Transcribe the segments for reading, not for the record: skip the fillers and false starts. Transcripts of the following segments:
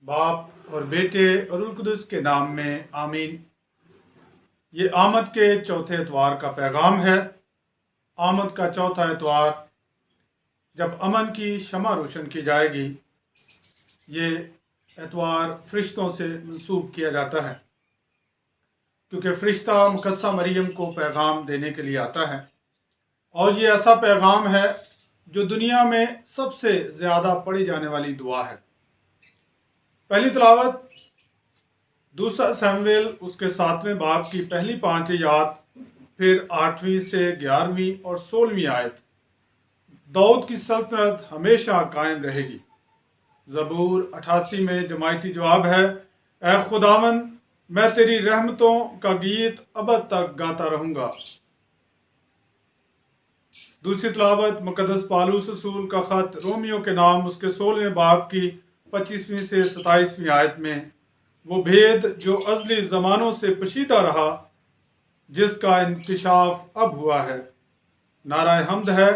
बाप और बेटे और रूह कुदस के नाम में आमीन। ये आमद के चौथे एतवार का पैगाम है। आमद का चौथा एतवार जब अमन की शमा रोशन की जाएगी, ये एतवार फरिश्तों से मंसूब किया जाता है, क्योंकि फरिश्ता मुकद्दसा मरियम को पैगाम देने के लिए आता है। और ये ऐसा पैगाम है जो दुनिया में सबसे ज़्यादा पढ़ी जाने वाली दुआ है। पहली तिलावत दूसरा शमूएल उसके 7वें बाब की पहली 5 आयत, फिर 8वीं से 11वीं और 16वीं आयत। दाऊद की सल्तनत हमेशा कायम रहेगी। ज़बूर 88 में जमायती जवाब है, ऐ खुदावन मैं तेरी रहमतों का गीत अबद तक गाता रहूँगा। दूसरी तिलावत मुकद्दस पालूस रसूल का ख़त रोमियो के नाम उसके 16वें बाब की 25वीं से 27वीं आयत में, वो भेद जो अज़ली ज़मानों से पोशीदा रहा, जिसका इंकशाफ अब हुआ है। नाराए हम्द है,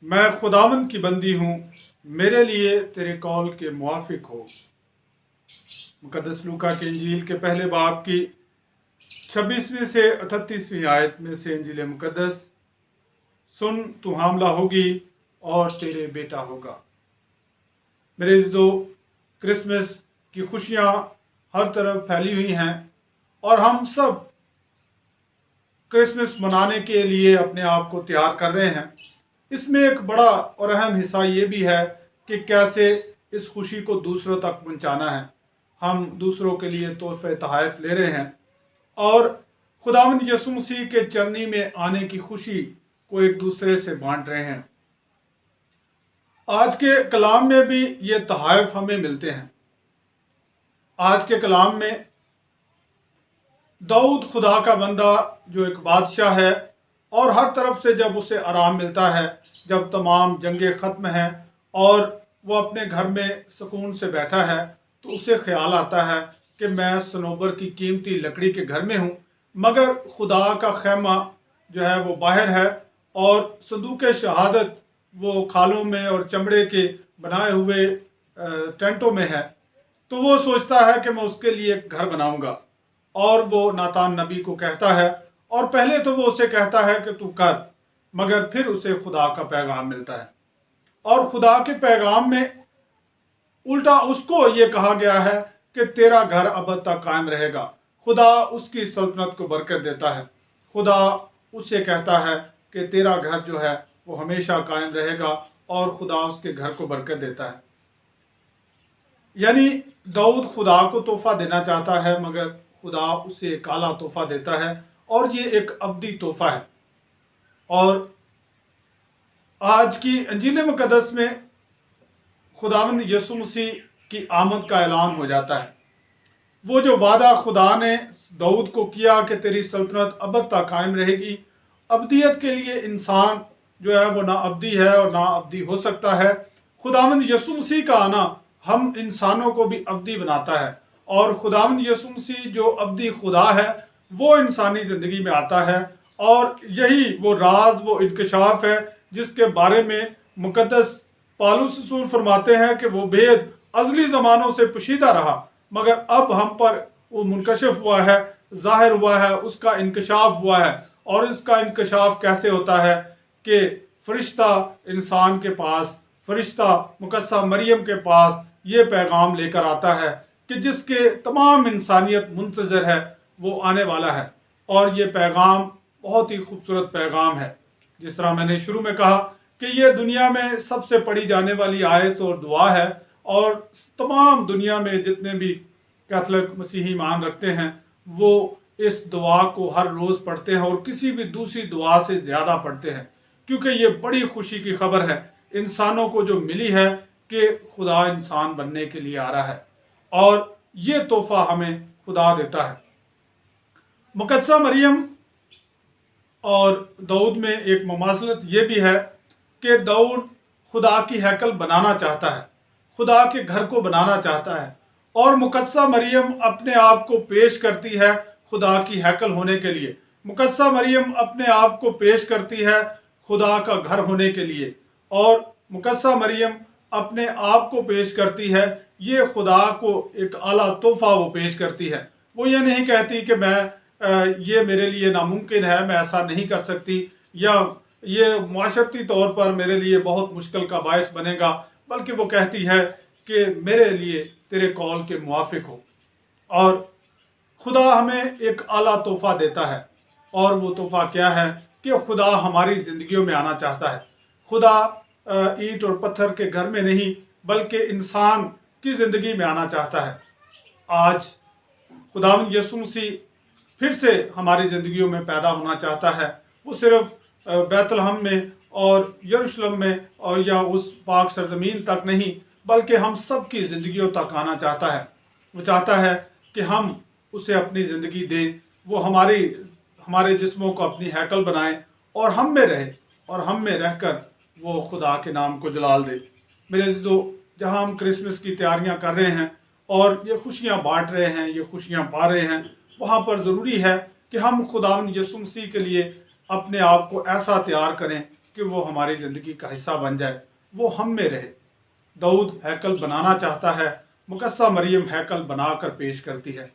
मैं खुदावंद की बंदी हूँ, मेरे लिए तेरे कौल के मुआफिक हो। मुकद्दस लूका के इंजील के पहले बाब की 26वीं से 38वीं आयत में से इंजील मुकद्दस, सुन तू हामला होगी और तेरे बेटा होगा। मेरे जो क्रिसमस की खुशियाँ हर तरफ फैली हुई हैं और हम सब क्रिसमस मनाने के लिए अपने आप को तैयार कर रहे हैं। इसमें एक बड़ा और अहम हिस्सा ये भी है कि कैसे इस खुशी को दूसरों तक पहुंचाना है। हम दूसरों के लिए तोहफे तोहफ़े ले रहे हैं और खुदावंद यीशु मसीह के चरनी में आने की खुशी को एक दूसरे से बांट रहे हैं। आज के कलाम में भी ये तोहफ़े हमें मिलते हैं। आज के कलाम में दाऊद खुदा का बंदा जो एक बादशाह है और हर तरफ से जब उसे आराम मिलता है, जब तमाम जंगें ख़त्म हैं और वो अपने घर में सुकून से बैठा है, तो उसे ख्याल आता है कि मैं सनोबर की कीमती लकड़ी के घर में हूँ, मगर खुदा का खैमा जो है वो बाहर है और संदूक शहादत वो खालों में और चमड़े के बनाए हुए टेंटों में है। तो वो सोचता है कि मैं उसके लिए एक घर बनाऊंगा और वो नातान नबी को कहता है और पहले तो वो उसे कहता है कि तू कर, मगर फिर उसे खुदा का पैगाम मिलता है और खुदा के पैगाम में उल्टा उसको ये कहा गया है कि तेरा घर अब तक कायम रहेगा। खुदा उसकी सल्तनत को बरकत देता है। खुदा उससे कहता है कि तेरा घर जो है वो हमेशा कायम रहेगा और खुदा उसके घर को बरकत देता है। यानी दाऊद खुदा को तोहफा देना चाहता है, मगर खुदा उसे काला तोहफा देता है और ये एक अब्दी तोहफा है। और आज की इंजील मुकद्दस में खुदावंद यीशु मसीह की आमद का ऐलान हो जाता है। वो जो वादा खुदा ने दाऊद को किया कि तेरी सल्तनत अब तक कायम रहेगी। अब्दियत के लिए इंसान जो है वो ना अब्दी है और ना अब्दी हो सकता है। खुदावंद यीशु मसीह का आना हम इंसानों को भी अब्दी बनाता है और खुदावंद यीशु मसीह जो अब्दी खुदा है वो इंसानी ज़िंदगी में आता है और यही वो राज, वो इंकशाफ है जिसके बारे में मुकद्दस पालूस रसूल फरमाते हैं कि वो भेद अज़ली ज़मानों से पोशीदा रहा, मगर अब हम पर वो मुनकशिफ हुआ है, ज़ाहिर हुआ है, उसका इंकशाफ हुआ है। और इसका इंकशाफ कैसे होता है कि फरिश्ता इंसान के पास, फरिश्ता मुकद्दसा मरियम के पास ये पैगाम लेकर आता है कि जिसके तमाम इंसानियत मुंतज़र है, वो आने वाला है। और ये पैगाम बहुत ही खूबसूरत पैगाम है। जिस तरह मैंने शुरू में कहा कि ये दुनिया में सबसे पढ़ी जाने वाली आयत और दुआ है और तमाम दुनिया में जितने भी कैथोलिक मसीही ईमान रखते हैं वो इस दुआ को हर रोज़ पढ़ते हैं और किसी भी दूसरी दुआ से ज़्यादा पढ़ते हैं, क्योंकि ये बड़ी खुशी की खबर है इंसानों को जो मिली है कि खुदा इंसान बनने के लिए आ रहा है और ये तोहफा हमें खुदा देता है। मुकद्दसा मरियम और दाऊद में एक मुमासलत ये भी है कि दाऊद खुदा की हैकल बनाना चाहता है, खुदा के घर को बनाना चाहता है और मुकद्दसा मरियम अपने आप को पेश करती है खुदा की हैकल होने के लिए। मुकद्दसा मरियम अपने आप को पेश करती है खुदा का घर होने के लिए और मुकद्दसा मरियम अपने आप को पेश करती है یہ خدا کو ایک اعلیٰ تحفہ وہ پیش کرتی ہے۔ وہ یہ نہیں کہتی کہ یہ میرے لیے ناممکن ہے، میں ایسا نہیں کر سکتی، یا یہ معاشرتی طور پر میرے لیے بہت مشکل کا باعث بنے گا، بلکہ وہ کہتی ہے کہ میرے لیے تیرے قول کے موافق ہو۔ اور خدا ہمیں ایک اعلیٰ تحفہ دیتا ہے، اور وہ تحفہ کیا ہے کہ خدا ہماری زندگیوں میں آنا چاہتا ہے۔ خدا اینٹ اور پتھر کے گھر میں نہیں بلکہ انسان کی زندگی میں آنا چاہتا ہے۔ آج خداوند یسوع مسیح پھر سے ہماری زندگیوں میں پیدا ہونا چاہتا ہے۔ وہ صرف بیت لحم میں اور یروشلم میں اور یا اس پاک سرزمین تک نہیں بلکہ ہم سب کی زندگیوں تک آنا چاہتا ہے۔ وہ چاہتا ہے کہ ہم اسے اپنی زندگی دیں، وہ ہمارے جسموں کو اپنی ہیکل بنائیں اور ہم میں رہے، اور ہم میں رہ کر وہ خدا کے نام کو جلال دے۔ میرے عزیزو، جہاں ہم کرسمس کی تیاریاں کر رہے ہیں اور یہ خوشیاں بانٹ رہے ہیں، یہ خوشیاں پا رہے ہیں، وہاں پر ضروری ہے کہ ہم خداوند یسوع مسیح کے لیے اپنے آپ کو ایسا تیار کریں کہ وہ ہماری زندگی کا حصہ بن جائے، وہ ہم میں رہے۔ داؤد ہیکل بنانا چاہتا ہے، مقدسہ مریم ہیکل بنا کر پیش کرتی ہے۔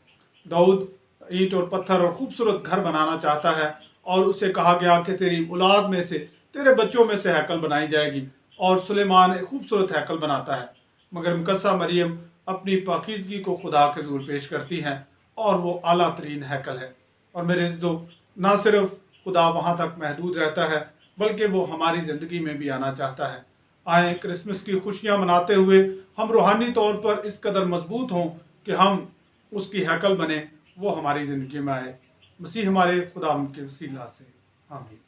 داؤد اینٹ اور پتھر اور خوبصورت گھر بنانا چاہتا ہے، اور اسے کہا گیا کہ تیری اولاد میں سے، تیرے بچوں میں سے ہیکل بنائی جائے گی، اور سلیمان ایک خوبصورت ہیکل بناتا ہے۔ مگر مقدسہ مریم اپنی پاکیزگی کو خدا کے حضور پیش کرتی ہیں، اور وہ اعلیٰ ترین ہیکل ہے۔ اور میرے عزیزو، نہ صرف خدا وہاں تک محدود رہتا ہے بلکہ وہ ہماری زندگی میں بھی آنا چاہتا ہے۔ آئیں کرسمس کی خوشیاں مناتے ہوئے ہم روحانی طور پر اس قدر مضبوط ہوں کہ ہم اس کی ہیکل بنیں، وہ ہماری زندگی میں آئے۔ مسیح ہمارے خدا ان کے وسیلہ سے، آمین۔